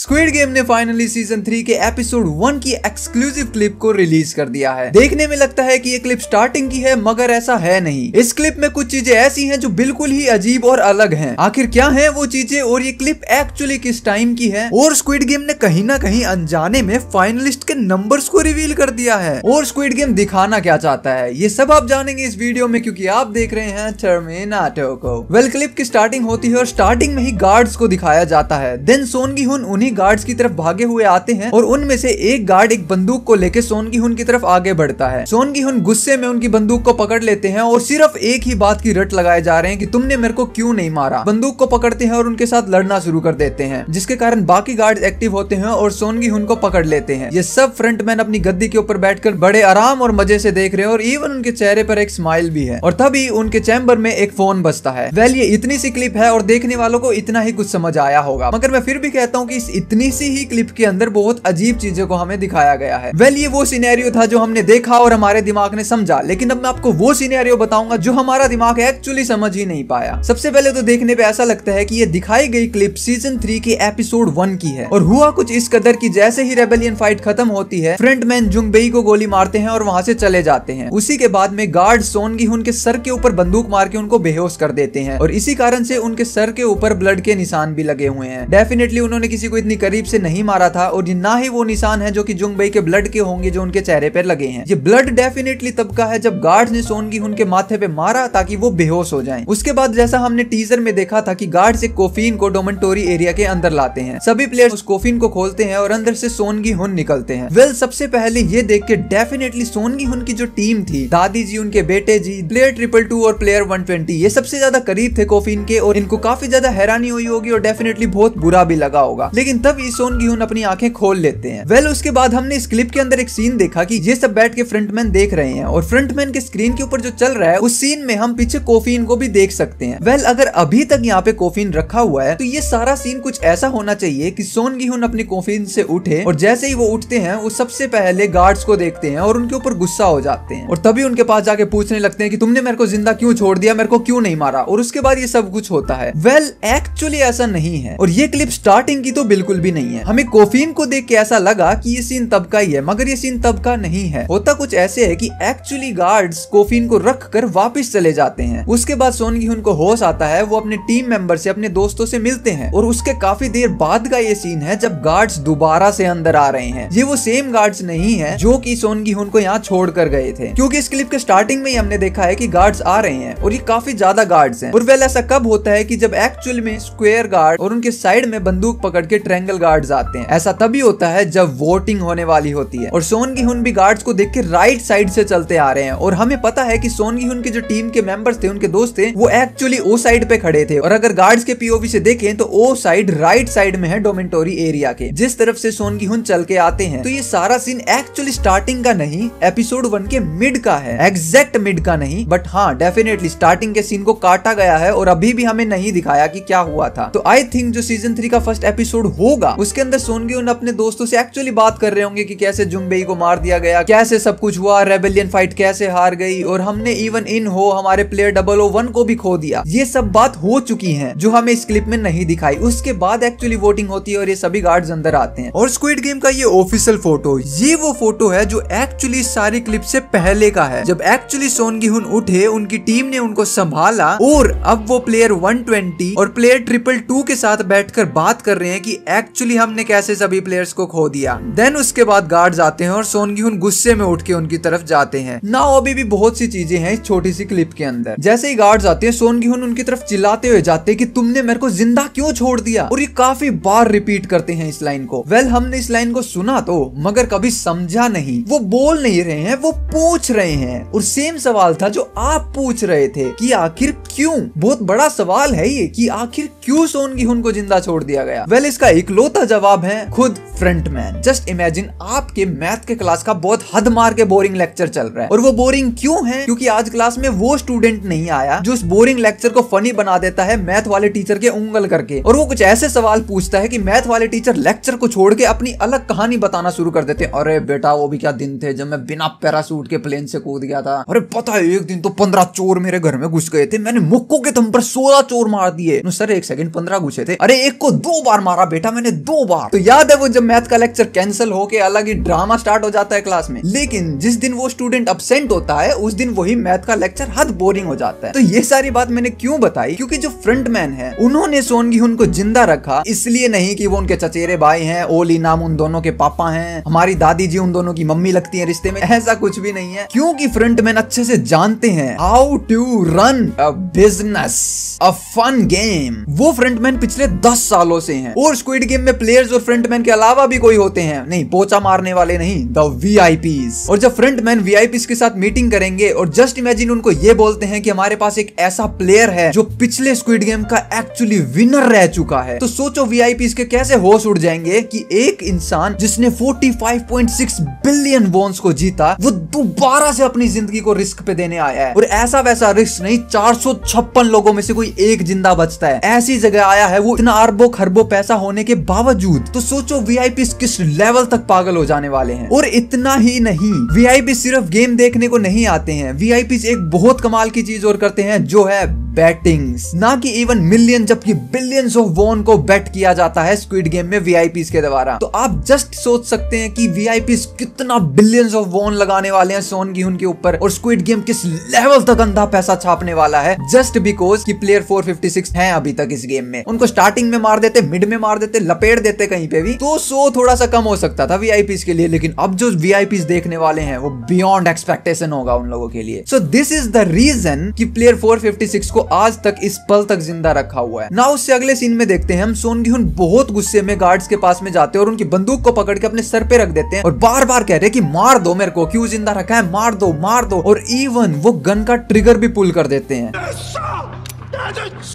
Squid game ने finally season 3 के episode 1 की एक्सक्लूसिव क्लिप को रिलीज कर दिया है। देखने में लगता है कि ये क्लिप स्टार्टिंग की है, मगर ऐसा है नहीं। इस क्लिप में कुछ चीजें ऐसी हैं जो बिल्कुल ही अजीब और अलग हैं। आखिर क्या है वो चीजें और ये क्लिप एक्चुअली किस टाइम की है, और स्क्विड गेम ने कहीं ना कहीं अनजाने में फाइनलिस्ट के नंबर्स को रिवील कर दिया है, और स्क्विड गेम दिखाना क्या चाहता है, ये सब आप जानेंगे इस वीडियो में, क्योंकि आप देख रहे हैं टर्मिनेटर को। वेल, क्लिप की स्टार्टिंग होती है और स्टार्टिंग में ही गार्ड्स को दिखाया जाता है। देन सोन गी हुन उन्हीं गार्ड्स की तरफ भागे हुए आते हैं और उनमें से एक गार्ड एक बंदूक को लेकर सोन गी हुन की तरफ आगे बढ़ता है। सोन गी हुन गुस्से में उनकी बंदूक को पकड़ लेते हैं और सिर्फ एक ही बात की रट लगाए जा रहे हैं कि तुमने मेरे को क्यों नहीं मारा। बंदूक को पकड़ते हैं और उनके साथ लड़ना शुरू कर देते हैं, जिसके कारण बाकी गार्ड्स एक्टिव होते हैं और सोन गी हुन को पकड़ लेते हैं। ये सब फ्रंटमैन अपनी गद्दी के ऊपर बैठकर बड़े आराम और मजे से देख रहे हैं और इवन उनके चेहरे पर एक स्माइल भी है। और तभी उनके चैम्बर में एक फोन बजता है। वेल, ये इतनी सी क्लिप है और देखने वालों को इतना ही कुछ समझ आया होगा, मगर मैं फिर भी कहता हूँ कि इस इतनी सी ही क्लिप के अंदर बहुत अजीब चीजों को हमें दिखाया गया है। वेल, ये वो सिनेरियो था जो हमने देखा और हमारे दिमाग ने समझा, लेकिन अब मैं आपको वो सिनेरियो बताऊंगा जो हमारा दिमाग एक्चुअली समझ ही नहीं पाया। सबसे पहले तो देखने पे ऐसा लगता है कि ये दिखाई गई क्लिप सीजन 3 के एपिसोड 1 की है, और हुआ कुछ इस कदर की जैसे ही रेबेलियन फाइट खत्म होती है, फ्रंटमैन जुंगबेई को गोली मारते हैं और वहां से चले जाते हैं। उसी के बाद में गार्ड सोन गी हुन के सर के ऊपर बंदूक मार के उनको बेहोश कर देते हैं, और इसी कारण से उनके सर के ऊपर ब्लड के निशान भी लगे हुए हैं। डेफिनेटली उन्होंने किसी को इतनी करीब से नहीं मारा था, और ना ही वो निशान है जो कि जुंगबेई के ब्लड के होंगे जो उनके चेहरे पर लगे हैं। ये ब्लड डेफिनेटली तब का है जब गार्ड्स ने सोन गी हुन के माथे पे मारा ताकि वो बेहोश हो जाएं। उसके बाद जैसा हमने टीजर में देखा था कि गार्ड्स एक कोफीन को डोमेंटोरी एरिया के अंदर लाते हैं। सभी प्लेयर्स उस कोफीन को खोलते हैं और अंदर से सोन गी हुन निकलते हैं। वेल, सबसे पहले ये देख के डेफिनेटली सोन गी हुन की जो टीम थी, दादी जी, उनके बेटे जी, प्लेयर 222 और प्लेयर 120, ये सबसे ज्यादा करीब थे कोफीन के, और इनको काफी ज्यादा हैरानी हुई होगी और डेफिनेटली बहुत बुरा भी लगा होगा। लेकिन तभी सोन गी हुन अपनी आंखें खोल लेते हैं। वेल, उसके बाद हमने इस क्लिप के अंदर एक सीन देखा कि ये सब बैठ के फ्रंटमैन देख रहे हैं, और फ्रंटमैन के स्क्रीन के ऊपर जो चल रहा है उस सीन में हम पीछे कोफीन को भी देख सकते हैं। वेल, अगर अभी तक यहाँ पे कोफीन रखा हुआ है तो ये सारा सीन कुछ ऐसा होना चाहिए कि सोन गी हुन अपनी कोफीन से उठे, और जैसे ही वो उठते हैं वो सबसे पहले गार्ड्स को देखते हैं और उनके ऊपर गुस्सा हो जाते हैं, और तभी उनके पास जाके पूछने लगते हैं कि तुमने मेरे को जिंदा क्यों छोड़ दिया, मेरे को क्यों नहीं मारा, और उसके बाद ये सब कुछ होता है। वेल, एक्चुअली ऐसा नहीं है, और ये क्लिप स्टार्टिंग की तो बिल्कुल भी नहीं है। हमें कोफीन को देख के ऐसा लगा कि ये सीन तब का ही है, मगर ये सीन तब का नहीं है। होता कुछ ऐसे है कि एक्चुअली गार्ड्स कोफीन को रख कर वापिस चले जाते हैं। उसके बाद सोन गी हुन को होश आता है, वो अपने टीम मेंबर से, अपने दोस्तों से मिलते हैं, और उसके काफी देर बाद का ये सीन है जब गार्ड्स दोबारा से अंदर आ रहे हैं। ये वो सेम गार्ड्स नहीं है जो कि सोन गी हुन को यहाँ छोड़ कर गए थे, क्योंकि इस क्लिप के स्टार्टिंग में ही हमने देखा है कि गार्ड्स आ रहे हैं और ये काफी ज्यादा गार्ड्स हैं। और वेल, ऐसा कब होता है कि जब एक्चुअल में स्क्वायर गार्ड और उनके साइड में बंदूक पकड़ के ट्रायंगल गार्ड्स आते हैं। ऐसा तभी होता है जब वोटिंग होने वाली होती है, और सोन गी हुन भी गार्ड्स को देख के राइट साइड से चलते आ रहे हैं, और हमें पता है कि सोन गी हुन के जो टीम के मेंबर्स थे, उनके दोस्त थे, वो एक्चुअली ओ साइड पे खड़े थे, और अगर गार्ड्स के पीओवी से देखें तो ओ साइड राइट साइड में है डोमेंटोरी एरिया के, जिस तरफ से सोन गी हुन चल के आते हैं। तो ये सारा सीन एक्चुअली स्टार्टिंग का नहीं, एपिसोड 1 के मिड का है, एग्जैक्ट मिड का नहीं, बट हाँ डेफिनेटली स्टार्टिंग के सीन को काटा गया है और अभी भी हमें नहीं दिखाया कि क्या हुआ था। तो आई थिंक जो सीजन 3 का फर्स्ट एपिसोड होगा उसके अंदर सोन गी हुन अपने दोस्तों से एक्चुअली बात कर रहे होंगे कि कैसे जुंगबेई को मार दिया गया, कैसे सब कुछ हुआ, रेबेलियन फाइट कैसे हार गई, और हमने इवन इन हो हमारे प्लेयर 001 को भी खो दिया। ये सब बात हो चुकी है जो हमें इस क्लिप में नहीं दिखाई। उसके बाद एक्चुअली वोटिंग होती है और ये सभी गार्ड्स अंदर आते हैं, और स्क्विड गेम का ये ऑफिशियल फोटो, ये वो फोटो है जो एक्चुअली सारी क्लिप से पहले का है, जब एक्चुअली सोन गी हुन उठे, उनकी टीम ने उनको संभाला, और अब वो प्लेयर 120 और प्लेयर 222 के साथ बैठकर बात कर रहे हैं कि एक्चुअली हमने कैसे सभी प्लेयर्स को खो दिया। देन उसके बाद गार्ड्स आते हैं और सोन गी हुन गुस्से में उठ के उनकी तरफ जाते हैं। नाउ अभी भी बहुत सी चीजें हैं इस छोटी सी क्लिप के अंदर। जैसे ही गार्ड्स आते हैं, सोन गी हुन उनकी तरफ चिल्लाते हुए जाते हैं कि तुमने मेरे को जिंदा क्यों छोड़ दिया, और ये काफी बार रिपीट करते हैं इस लाइन को। वेल, हमने इस लाइन को सुना तो, मगर कभी समझा नहीं। वो बोल नहीं रहे हैं, वो पूछ रहे हैं, और सेम सवाल था जो आप पूछ रहे थे कि आखिर क्यों। बहुत बड़ा सवाल है ये कि आखिर क्यों सोन गी हुन को जिंदा छोड़ दिया गया। वेल, इसका इकलौता जवाब है खुद फ्रंटमैन। जस्ट इमेजिन आपके मैथ के क्लास का बहुत हद मार के बोरिंग लेक्चर चल रहा है, और वो बोरिंग क्यों है? क्योंकि आज क्लास में वो स्टूडेंट नहीं आया जो उस बोरिंग लेक्चर को फनी बना देता है मैथ वाले टीचर के उंगल करके, और वो कुछ ऐसे सवाल पूछता है कि मैथ वाले टीचर लेक्चर को छोड़ के अपनी अलग कहानी बताना शुरू कर देते हैं। अरे बेटा वो भी क्या दिन थे जब मैं बिना पैरासूट के प्लेन से कूद गया था। अरे पता है एक दिन तो 15 चोर मेरे घर में घुस गए थे, मैंने मुक्कों के दम पर 16 चोर मार दिए। सर एक सेकंड, 15 घुसे थे? अरे एक को 2 बार मारा बेटा मैंने, 2 बार। तो याद है वो जब मैथ का लेक्चर कैंसिल होके अलग ही ड्रामा स्टार्ट हो जाता है क्लास में। लेकिन जिस दिन वो स्टूडेंट अब्सेंट होता है उस दिन वही मैथ का लेक्चर हद बोरिंग हो जाता है। तो ये सारी बात मैंने क्यों बताई? क्योंकि जो फ्रंटमैन है उन्होंने सोन गी-हुन को जिंदा रखा, इसलिए नहीं कि वो उनके चचेरे भाई हैं, ओली नाम उन दोनों के पापा हैं, हमारी दादी जी उन दोनों की मम्मी लगती है रिश्ते में, ऐसा कुछ भी नहीं है। क्योंकि फ्रंटमैन अच्छे से जानते हैं how to run a business, a fun game. वो फ्रंटमैन पिछले 10 सालों से हैं, और स्क्विड गेम में प्लेयर्स और फ्रंटमैन के अलावा भी कोई होते हैं, नहीं पोचा मारने वाले नहीं, द वीआईपीज। और जब फ्रंटमैन वीआईपीज के साथ मीटिंग करेंगे और जस्ट इमेजिन उनको ये बोलते हैं कि हमारे पास एक ऐसा प्लेयर है जो पिछले स्क्विड गेम का एक्चुअली विनर रह चुका है, तो सोचो वीआईपीज के कैसे होश उड़ जाएंगे कि एक इंसान जिसने 45.6 बिलियन वॉन्स को जीता वो दोबारा से अपनी जिंदगी को रिस्क पे देने आया है। और ऐसा वैसा रिस्क नहीं, 456 लोगों में से कोई एक जिंदा बचता है, ऐसी जगह आया है वो, इतना अरबों खरबों पैसा होने के बावजूद। तो सोचो वीआईपीज किस लेवल तक पागल हो जाने वाले हैं। और इतना ही नहीं, वीआईपी सिर्फ गेम देखने को नहीं आते हैं, वीआईपीज एक बहुत कमाल की चीज और करते हैं जो है बैटिंग्स। ना कि इवन मिलियन जबकि बिलियंस ऑफ वॉन को बेट किया जाता है स्क्विड गेम में वीआईपीज के द्वारा। तो आप जस्ट सोच सकते हैं कि वीआईपीज कितना बिलियंस ऑफ वॉन लगाने वाले हैं सोन गी-हुन के ऊपर, और स्क्विड गेम किस लेवल तक अंधा पैसा छापने वाला है, जस्ट बिकॉज कि प्लेयर 456 हैं अभी तक इस गेम में। उनको स्टार्टिंग में मार देते, मिड में मार देते, लपेट देते कहीं पे भी, तो सो थोड़ा सा कम हो सकता था वीआईपीज के लिए। लेकिन अब जो वीआईपीज देखने वाले हैं वो बियॉन्ड एक्सपेक्टेशन होगा उन लोगों के लिए। So this is the reason कि प्लेयर 456 को आज तक इस पल तक जिंदा रखा हुआ है ना। उससे अगले सीन में देखते हैं हम सोन गी-हुन बहुत गुस्से में गार्ड्स के पास में जाते हैं और उनकी बंदूक को पकड़ के अपने सर पे रख देते हैं और बार बार कह रहे हैं कि मार दो मेरे को, क्यों जिंदा रखा है, मार दो मार दो। और इवन वो गन का ट्रिगर भी पुल कर देते हैं।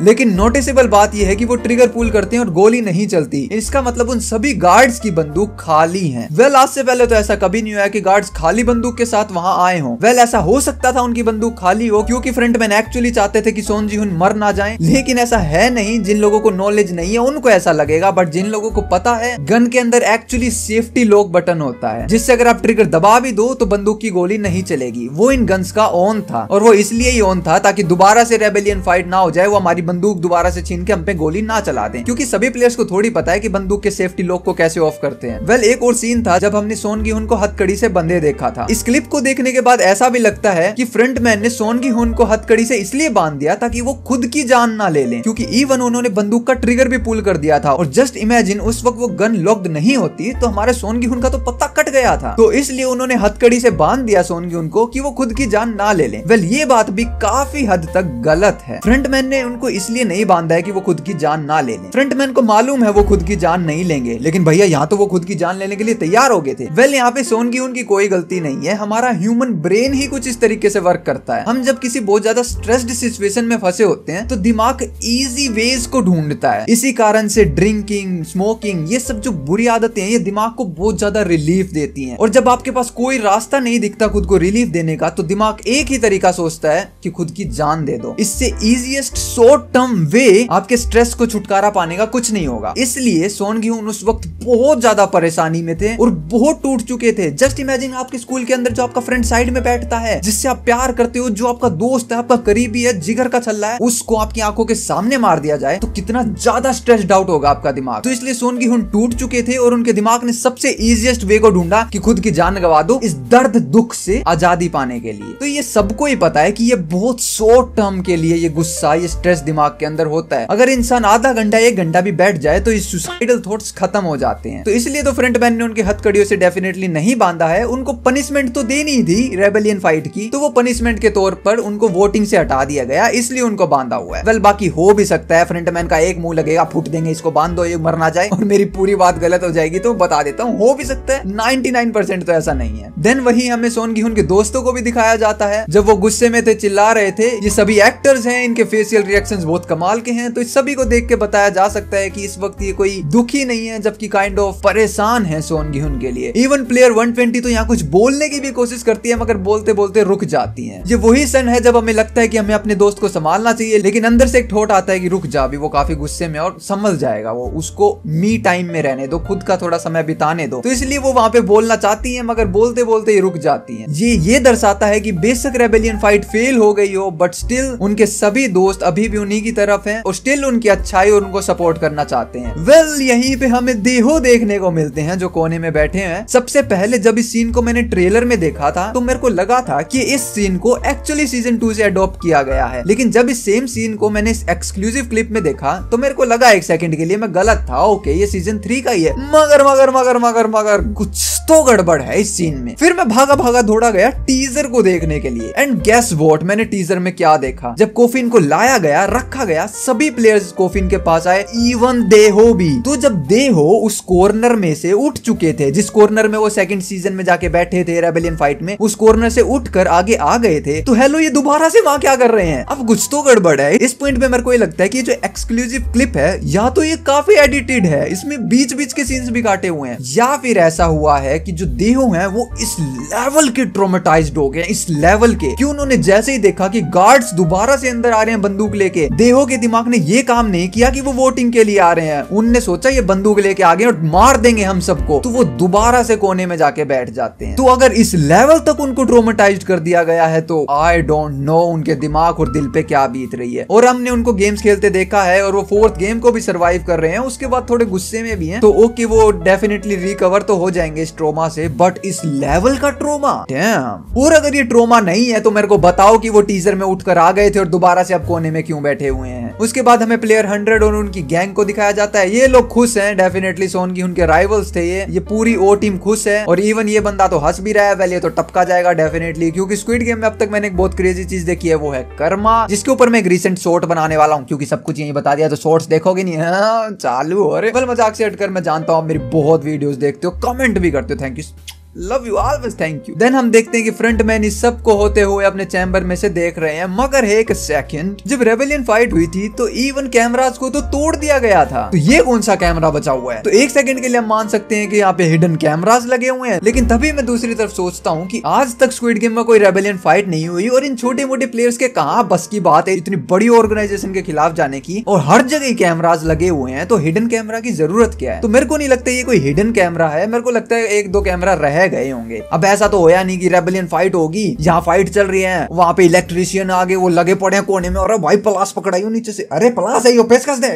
लेकिन नोटिसेबल बात यह है कि वो ट्रिगर पुल करते हैं और गोली नहीं चलती। इसका मतलब उन सभी गार्ड्स की बंदूक खाली हैं। वेल आज से पहले तो ऐसा कभी नहीं हुआ कि गार्ड्स खाली बंदूक के साथ वहां आए हों। वेल ऐसा हो सकता था उनकी बंदूक खाली हो क्योंकि फ्रंटमैन एक्चुअली चाहते थे कि सोन जी-हुन मर ना जाए, लेकिन ऐसा है नहीं। जिन लोगों को नॉलेज नहीं है उनको ऐसा लगेगा, बट जिन लोगों को पता है गन के अंदर एक्चुअली सेफ्टी लॉक बटन होता है जिससे अगर आप ट्रिगर दबा भी दो तो बंदूक की गोली नहीं चलेगी। वो इन गन्स का ऑन था और वो इसलिए ही ऑन था ताकि दोबारा से रेबेलियन फाइट ना हो जाए, वो हमारी बंदूक दोबारा से छीन के हम पे गोली ना चला दें, क्योंकि सभी प्लेयर्स को थोड़ी पता है कि बंदूक के सेफ्टी लॉक को कैसे ऑफ करते हैं। वेल एक और सीन था जब हमने सोन गी-हुन को हथकड़ी से बंधे देखा था। इस क्लिप को देखने के बाद ऐसा भी लगता है कि फ्रंटमैन ने सोन गी-हुन को हथकड़ी से इसलिए बांध दिया ताकि वो खुद की जान ना ले लें, क्योंकि इवन उन्होंने बंदूक का ट्रिगर भी पुल कर दिया था। और जस्ट इमेजिन उस वक्त वो गन लॉक्ड नहीं होती तो हमारे सोन गी-हुन का तो पत्ता कट गया था। तो इसलिए उन्होंने हथकड़ी से बांध दिया सोन गी-हुन को कि वो खुद की जान ना ले लें। वेल ये बात भी काफी हद तक गलत है। फ्रंटमैन ने उनको इसलिए नहीं बांधा है कि वो खुद की जान ना ले लें। फ्रंटमैन को मालूम है वो खुद की जान नहीं लेंगे, लेकिन भैया यहाँ तो वो खुद की जान लेने के लिए तैयार हो गए थे। वेल यहाँ पे सोन गी-हुन की कोई गलती नहीं है, हमारा ह्यूमन ब्रेन ही कुछ इस तरीके से वर्क करता है। हम जब किसी बहुत ज्यादा स्ट्रेस्ड सिचुएशन में फंसे होते हैं तो दिमाग इजी वेज को ढूंढता है। इसी कारण से ड्रिंकिंग, स्मोकिंग, ये सब जो बुरी आदतें हैं ये दिमाग को बहुत ज्यादा रिलीफ देती हैं। और जब आपके पास कोई रास्ता नहीं दिखता खुद को रिलीफ देने का तो दिमाग एक ही तरीका सोचता है कि खुद की जान दे दो। इससे इजीएस्ट शॉर्ट टर्म वे आपके स्ट्रेस को छुटकारा पाने का कुछ नहीं होगा। इसलिए सोन गी-हुन उस वक्त बहुत ज्यादा परेशानी में थे और बहुत टूट चुके थे। जस्ट इमेजिन आपके स्कूल के अंदर जो आपका फ्रेंड साइड में बैठता है, जिससे आप प्यार करते हो, जो आपका दोस्त है, आपका करीबी है, जिगर का छल्ला है, उसको आपकी आंखों के सामने मार दिया जाए तो कितना ज्यादा स्ट्रेस्ड आउट होगा आपका दिमाग। तो इसलिए सोन गी-हुन टूट चुके थे और उनके दिमाग ने सबसे इजीएस्ट वे को ढूंढा कि खुद की जान गवा दो इस दर्द दुख से आजादी पाने के लिए। तो ये सबको ही पता है कि ये बहुत शॉर्ट टर्म के लिए ये गुस्सा, ये स्ट्रेस दिमाग के अंदर होता है। अगर इंसान आधा घंटा 1 घंटा भी बैठ जाए तो इस सुसाइडल थॉट्स खत्म हो जाते हैं। तो इसलिए तो फ्रंटमैन ने उनके हथकड़ियों से डेफिनेटली नहीं बांधा है। उनको पनिशमेंट तो देनी थी रेबेलियन फाइट की, तो वो पनिशमेंट के तौर पर उनको वोटिंग से हटा दिया गया, इसलिए उनको बांधा हुआ है। वेल बाकी हो भी सकता है फ्रंटमैन का एक मुंह लगेगा, फूट देंगे इसको बांध दो, ये मर ना जाए, और मेरी पूरी बात गलत हो जाएगी तो बता देता हूँ, हो भी सकता है। 99% तो ऐसा नहीं है। देन वही हमें सोन गी-हुन के दोस्तों को भी दिखाया जाता है जब वो गुस्से में थे, चिल्ला रहे थे। ये सभी एक्टर्स हैं, इनके फेस फेशियल रिएक्शंस बहुत कमाल के हैं, तो इस सभी को देख के बताया जा सकता है कि इस वक्त ये कोई दुखी नहीं है, जबकि काइंड ऑफ परेशान है सोन गी-हुन के लिए। इवन प्लेयर 120 तो यहाँ कुछ बोलने की भी कोशिश करती है, मगर बोलते बोलते रुक जाती है। ये वही सन है जब हमें लगता है कि हमें अपने दोस्त को संभालना चाहिए, लेकिन अंदर से एक ठोट आता है कि रुक जा, भी वो काफी गुस्से में और संभल जाएगा, वो उसको मी टाइम में रहने दो, खुद का थोड़ा समय बिताने दो। तो इसलिए वो वहां पे बोलना चाहती है, मगर बोलते बोलते ही रुक जाती है। ये दर्शाता है कि बेशक रेबेलियन फाइट फेल हो गई हो, बट स्टिल उनके सभी दोस्त अभी भी उन्हीं की तरफ हैं और स्टिल उनकी अच्छाई और उनको सपोर्ट करना चाहते हैं। वेल यहीं पे हमें देहो देखने को मिलते हैं जो कोने में बैठे हैं। सबसे पहले जब इस सीन को मैंने ट्रेलर में देखा था तो मेरे को लगा था कि इस सीन को एक्चुअली सीजन 2 से अडॉप्ट किया गया है, लेकिन जब इस सेम सीन को मैंने इस एक्सक्लूसिव क्लिप में देखा तो मेरे को लगा एक सेकंड के लिए मैं गलत था। ओके, ये सीजन 3 का ही है, मगर मगर मगर मगर मगर कुछ तो गड़बड़ है इस सीन में। फिर मैं भागा भागा दौड़ा गया टीजर को देखने के लिए, एंड गेस व्हाट, मैंने टीजर में क्या देखा। जब कोफिन को लाया गया, रखा गया, सभी प्लेयर्स कोफिन के पास आए, इवन देहो भी। तो जब देहो उस कॉर्नर में से उठ चुके थे, जिस कॉर्नर में वो सेकंड सीजन में जाके बैठे थे रेबेलियन फाइट में, उस कॉर्नर से उठकर आगे आ गए थे, तो हेलो ये दोबारा से वहां क्या कर रहे हैं? अब कुछ तो गड़बड़ है। इस पॉइंट पे मेरे को ये लगता है कि जो एक्सक्लूसिव क्लिप है या तो ये काफी एडिटेड है, इसमें बीच बीच के सीन्स भी काटे हुए हैं, या फिर ऐसा हुआ है कि जो देहो हैं वो इस लेवल के ट्रॉमेटाइज्ड हो गए, इस लेवल के कि उन्होंने जैसे ही देखा कि गार्ड्स दोबारा से अंदर आ रहे हैं बंदूक लेके, देहो के दिमाग ने ये काम नहीं किया कि वो वोटिंग के लिए आ रहे हैं। उनने सोचा ये बंदूक लेके आ गए और मार देंगे हम सबको, तो वो दोबारा से कोने में जाके बैठ जाते हैं। तो अगर इस लेवल तक उनको ट्रॉमेटाइज्ड कर दिया गया है तो आई डोंट नो उनके दिमाग और दिल पे क्या बीत रही है। और हमने उनको गेम्स खेलते देखा है और वो 4th गेम को भी सर्वाइव कर रहे हैं, उसके बाद थोड़े गुस्से में भी हैं, तो ओके वो डेफिनेटली रिकवर तो हो जाएंगे इस ट्रोमा से, बट इस लेवल का ट्रोमा, डैम। और अगर ये ट्रोमा नहीं है तो मेरे को बताओ कि वो टीजर में उठकर आ गए थे और दोबारा से अब कोने में क्यों बैठे हुए हैं। उसके बाद हमें प्लेयर 100 और उनकी गैंग को दिखाया जाता है। ये लोग खुश हैं, डेफिनेटली सोन की उनके राइवल्स थे ये पूरी ओ टीम खुश है, और इवन ये बंदा तो हंस भी रहा है। वेल ये तो टपका जाएगा डेफिनेटली, क्योंकि स्क्विड गेम में अब तक मैंने एक बहुत क्रेजी चीज देखी है, वो है कर्मा, जिसके ऊपर मैं एक रिसेंट शॉर्ट बनाने वाला हूँ, क्योंकि सब कुछ यही बता दिया तो शॉर्ट्स देखोगे नहीं। हाँ, चालू हो रहे। मजाक से हटकर मैं जानता हूँ मेरी बहुत वीडियोस देखते हो, कमेंट भी करते हो, thank you, love you always, thank you. Then हम देखते हैं कि फ्रंटमैन इस सब को होते हुए अपने चैम्बर में से देख रहे हैं, मगर एक सेकंड, जब रेबेलियन फाइट हुई थी तो इवन कैमरास को तो तोड़ दिया गया था, तो ये कौन सा कैमरा बचा हुआ है? तो एक सेकंड के लिए हम मान सकते हैं कि यहाँ पे हिडन कैमरास लगे हुए हैं, लेकिन तभी मैं दूसरी तरफ सोचता हूँ कि आज तक स्क्विड गेम में कोई रेबेलियन फाइट नहीं हुई और इन छोटे मोटे प्लेयर्स के कहाँ बस की बात है इतनी बड़ी ऑर्गेनाइजेशन के खिलाफ जाने की, और हर जगह कैमरास लगे हुए हैं, तो हिडन कैमरा की जरूरत क्या है? तो मेरे को नहीं लगता ये कोई हिडन कैमरा है, मेरे को लगता है 1-2 कैमरा रह गए होंगे। अब ऐसा तो होया नहीं कि रेबेलियन फाइट होगी, यहाँ फाइट चल रही है, वहाँ पे इलेक्ट्रिशियन आगे वो लगे पड़े हैं कोने में, और भाई प्लास पकड़ाई हो नीचे से, अरे प्लास है, पेचकस दे,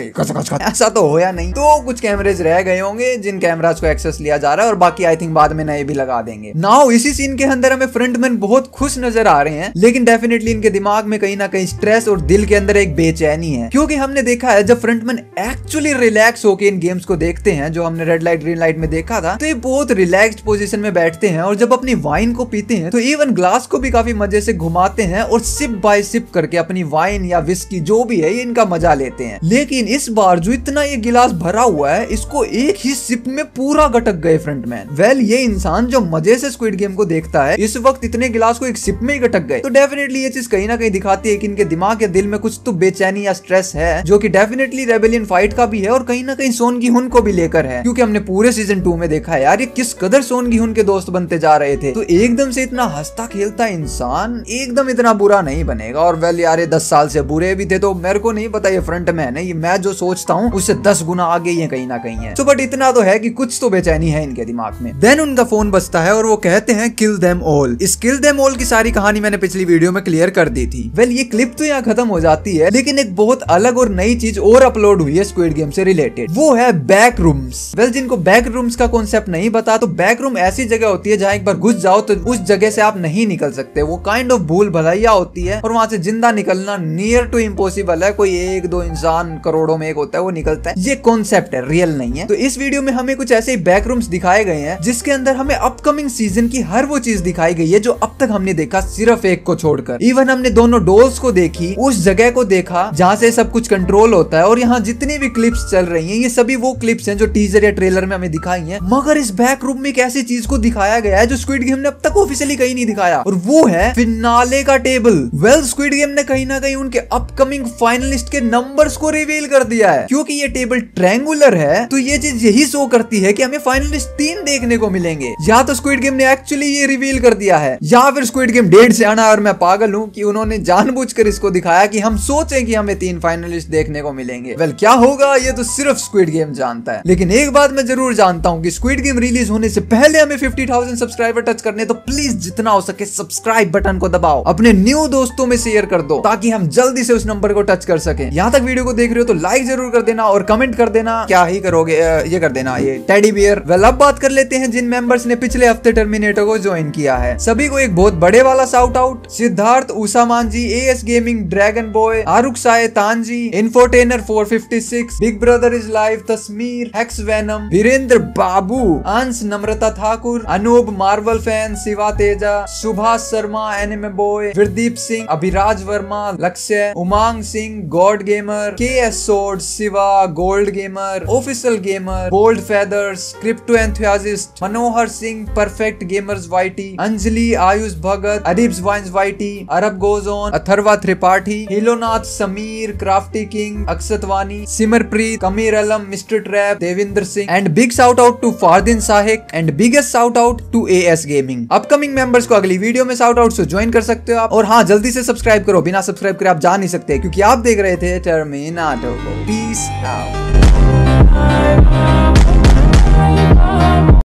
ऐसा तो होया नहीं। तो कुछ कैमरेज रह गए होंगे जिन कैमराज को एक्सेस लिया जा रहा है, और बाकी आई थिंक बाद में नए भी लगा देंगे। नाउ इसी सीन के अंदर हमें फ्रंटमैन बहुत खुश नजर आ रहे हैं, लेकिन डेफिनेटली इनके दिमाग में कहीं ना कहीं स्ट्रेस और दिल के अंदर एक बेचैनी है, क्योंकि हमने देखा है जब फ्रंटमैन एक्चुअली रिलैक्स होकर इन गेम्स को देखते हैं, जो हमने रेड लाइट ग्रीन लाइट में देखा था, तो ये बहुत रिलैक्स्ड पोजीशन में बैठते हैं, और जब अपनी वाइन को पीते हैं तो इवन ग्लास को भी काफी मजे से घुमाते हैं और सिप बाय सिप करके अपनी वाइन या विस्की जो भी है इनका मजा लेते हैं। लेकिन इस बार जो इतना ये गिलास भरा हुआ है, इसको एक ही सिप में पूरा गटक गए फ्रंटमैन। वेल ये इंसान जो मजे से स्क्विड गेम को देखता है, इस वक्त इतने गिलास को एक सिप में ही गटक गए, तो डेफिनेटली ये चीज कहीं ना कहीं दिखाती है कि इनके दिमाग या दिल में कुछ तो बेचैनी या स्ट्रेस है, जो कि डेफिनेटली रेबेलियन फाइट का भी है और कहीं ना कहीं सोन गी-हुन को भी लेकर है, क्योंकि हमने पूरे सीजन 2 में देखा है यार ये किस कदर सोन गी-हुन के दोस्त बनते जा रहे थे। तो एकदम से इतना हंसता खेलता इंसान एकदम इतना बुरा नहीं बनेगा। और वेल यार ये 10 साल से बुरे भी थे, तो मेरे को नहीं पता ये फ्रंटमैन है, ये मैं जो सोचता हूँ उससे 10 गुना आगे ये कहीं ना कहीं है। तो बट इतना तो है कि कुछ तो बेचैनी है इनके दिमाग में। देन उनका फोन बजता है और वो कहते हैं किल देम ऑल। इस किल देम ऑल की सारी कहानी मैंने पिछली वीडियो में क्लियर कर दी थी। वेल ये क्लिप तो यहाँ खत्म हो जाती है, लेकिन एक बहुत अलग और नई चीज और अपलोड हुई है स्क्विड गेम से रिलेटेड, वो है बैक रूम्स। वेल जिनको बैक रूम्स का कॉन्सेप्ट नहीं पता, तो बैक रूम ऐसी जगह होती है जहाँ एक बार घुस जाओ तो उस जगह से आप नहीं निकल सकते, वो काइंड ऑफ भूल भलैया होती है, और वहां से जिंदा निकलना नियर टू इम्पॉसिबल है। कोई 1-2 इंसान करोड़ों में एक होता है वो निकलता है, ये कॉन्सेप्ट है, रियल नहीं है। तो इस वीडियो में हमें कुछ ऐसे बैक रूम्स दिखाए गए हैं जिसके अंदर हमें अपकमिंग सीजन की हर वो चीज दिखाई गई है जो अब तक हमने देखा, सिर्फ एक को छोड़कर। इवन हमने दोनों डोल्स को देखी, उस जगह को देखा जहाँ से सब कुछ कंट्रोल होता है, और यहाँ जितनी भी क्लिप्स चल रही हैं ये सभी वो क्लिप्स हैं जो टीजर या ट्रेलर में हमें दिखाई हैं। मगर इस बैक रूम में एक ऐसी चीज को दिखाया गया है जो स्क्विड गेम ने अब तक ऑफिशियली कहीं नहीं दिखाया, और वो है फिनाले का टेबल। वेल स्क्विड गेम ने कहीं ना कहीं उनके अपकमिंग फाइनलिस्ट के नंबर्स को रिवील कर दिया है। क्योंकि ये टेबल ट्रायंगुलर है तो ये चीज यही शो करती है कि हमें फाइनलिस्ट 3 देखने को मिलेंगे। या तो स्क्विड गेम ने एक्चुअली ये रिवील कर दिया है, या फिर स्क्विड गेम डेढ़ से आना और मैं पागल हूँ कि उन्होंने जानबूझकर इसको दिखाया कि हम सोचें कि हमें 3 फाइनलिस्ट देखने को मिलेंगे। वेल क्या होगा ये तो सिर्फ स्क्विड गेम जानता है, लेकिन एक बात मैं जरूर जानता हूँ कि स्क्विड गेम रिलीज होने से पहले हमें 50,000 सब्सक्राइबर टच करने, तो प्लीज जितना हो सके सब्सक्राइब बटन को दबाओ, अपने न्यू दोस्तों में शेयर कर दो ताकि हम जल्दी से उस नंबर को टच कर सके। यहाँ तक वीडियो को देख रहे हो तो लाइक जरूर कर देना और कमेंट कर देना, क्या ही करोगे ये कर देना, ये टेडी बियर। वेल अब बात कर लेते हैं जिन मेंबर्स ने पिछले हफ्ते टर्मिनेटर को ज्वाइन किया है। सभी को एक बहुत बड़े वाला shout out. Siddharth Usman ji, AS gaming, dragon boy, आरुख साय तानजी, infotainer 456, big brother is live, Tasmir, hex venom, Virendra Babu, Ansh, Namrata Thakur, Anoop, Marvel fan, Shiva Teja, Subhash Sharma, anime boy, Virdeep Singh, Abhiraj Verma, Lakshya, Umang Singh, god gamer, K S sword, Shiva, gold gamer, official gamer, bold feathers, crypto enthusiast, Manohar Singh, perfect gamers YT, Anjali, Ayush Bhagat, Adeebs wines YT, Arab goes on, Atharva Tripathi, Hilonath, Sameer, crafty king, Akshatwani, Simarpreet, Kameer Alam, mister trap, Devinder Singh, and big shout out to Fardeen Sahik and biggest shout out to AS gaming. Upcoming members को अगली video में shout out से join कर सकते हो आप, और हाँ जल्दी से सब्सक्राइब करो, बिना सब्सक्राइब करे आप जा नहीं सकते, क्योंकि आप देख रहे थे टर्मिनेटर को। Peace out.